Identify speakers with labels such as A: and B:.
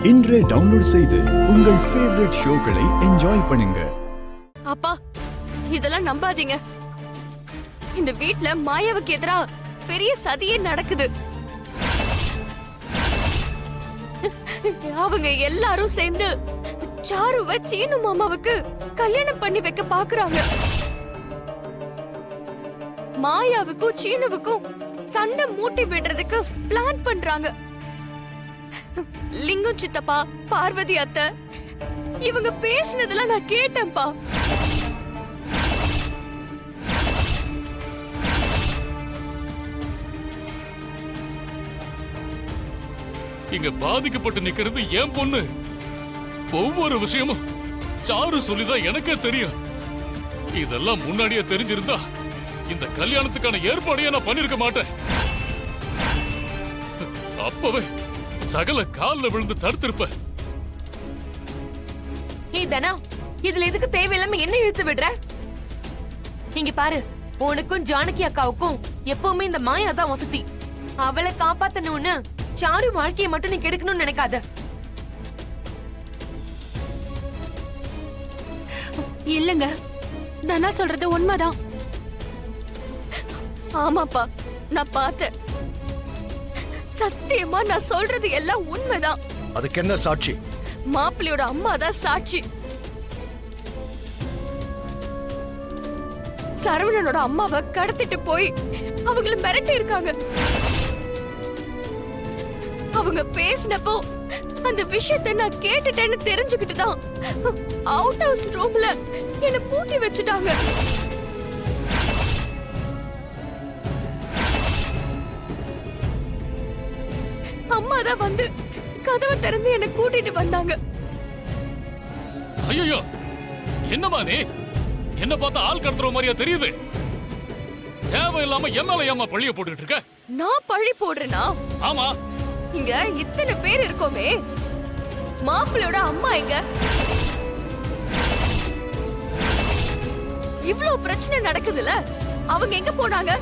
A: இன்றே டவுன்லோட் செய்து உங்கள் ஃபேவரட் ஷோக்களை என்ஜாய் பண்ணுங்க.
B: அப்பா, இதெல்லாம் நம்பாதீங்க. இந்த வீட்ல மாயாவுக்கு எதிரா பெரிய சதியே நடக்குது. அவங்க எல்லாரும் சேர்ந்து சாருவ சீனு மாமாவுக்கு கல்யாணம் பண்ணி வைக்க பாக்குறாங்க. மாயாவுக்கும் சீனுவுக்கும் சண்டை மூட்டி விடுறதுக்கு பிளான் பண்றாங்க. லிங்கம் சித்தப்பா, பார்வதி அத்தை இவங்க பேசினதெல்லாம் நான் கேட்டேன்ப்பா.
C: இங்க பாதிக்கப்பட்டு நிக்கிறது என் பொண்ணு. ஒவ்வொரு விஷயமும் சாரு சொல்லிதான் எனக்கே தெரியும். இதெல்லாம் முன்னாடியே தெரிஞ்சிருந்தா இந்த கல்யாணத்துக்கான ஏற்பாடையே நான் பண்ணிருக்க மாட்டேன். அப்பவே சகல கால்ல விழுந்து தடுத்திருப்ப.
B: தனா, இதுல எதுக்கு தேவையில்லாம என்ன இழுத்து விடுற? இங்க பாரு, உனக்கும் ஜானகி அக்காவுக்கும் எப்பவுமே இந்த மாயா தான் வசதி. அவளை காப்பாத்தணும்னு சாரு வாழ்க்கையை மட்டும் நீ கெடுக்கணும்னு நினைக்காத.
D: இல்லங்க, தனா சொல்றது உண்மைதான்.
B: ஆமாப்பா, நான் பார்த்தேன். சத்தியமா நான் சொல்றது எல்லாம் உண்மைதான்.
E: அதுக்கு என்ன சாட்சி?
B: மாப்பிள்ளையோட அம்மா தான் சாட்சி. சரவணனோட அம்மாவை கடத்திட்டு போய் அவங்கள மிரட்டி இருக்காங்க. அவங்க பேசினப்போ அந்த விஷயத்தை நான் கேட்டுட்டேன்னு தெரிஞ்சுக்கிட்டு தான் அவுட் ஹவுஸ் ரூம்ல என்ன பூட்டி வச்சுட்டாங்க. அம்மா தான் வந்து கதவை திறந்து என்ன கூட்டிட்டு வந்தாங்க.
C: ஐயோ, என்னமா நீ? என்ன பார்த்தா ஆள் கடத்துற மாதிரியா தெரியுது? தேவையில்லாம எம்எல்ஏ அம்மா பழிய போட்டுக்கிட்டு இருக்க.
B: நான் பழி போடுறேனா?
C: ஆமா.
B: இங்க இத்தனை பேர் இருக்கோமே, மாப்பிள்ளையோட அம்மா எங்க? இவ்ளோ பிரச்சனை நடக்குதுல, அவங்க எங்க போனாங்க?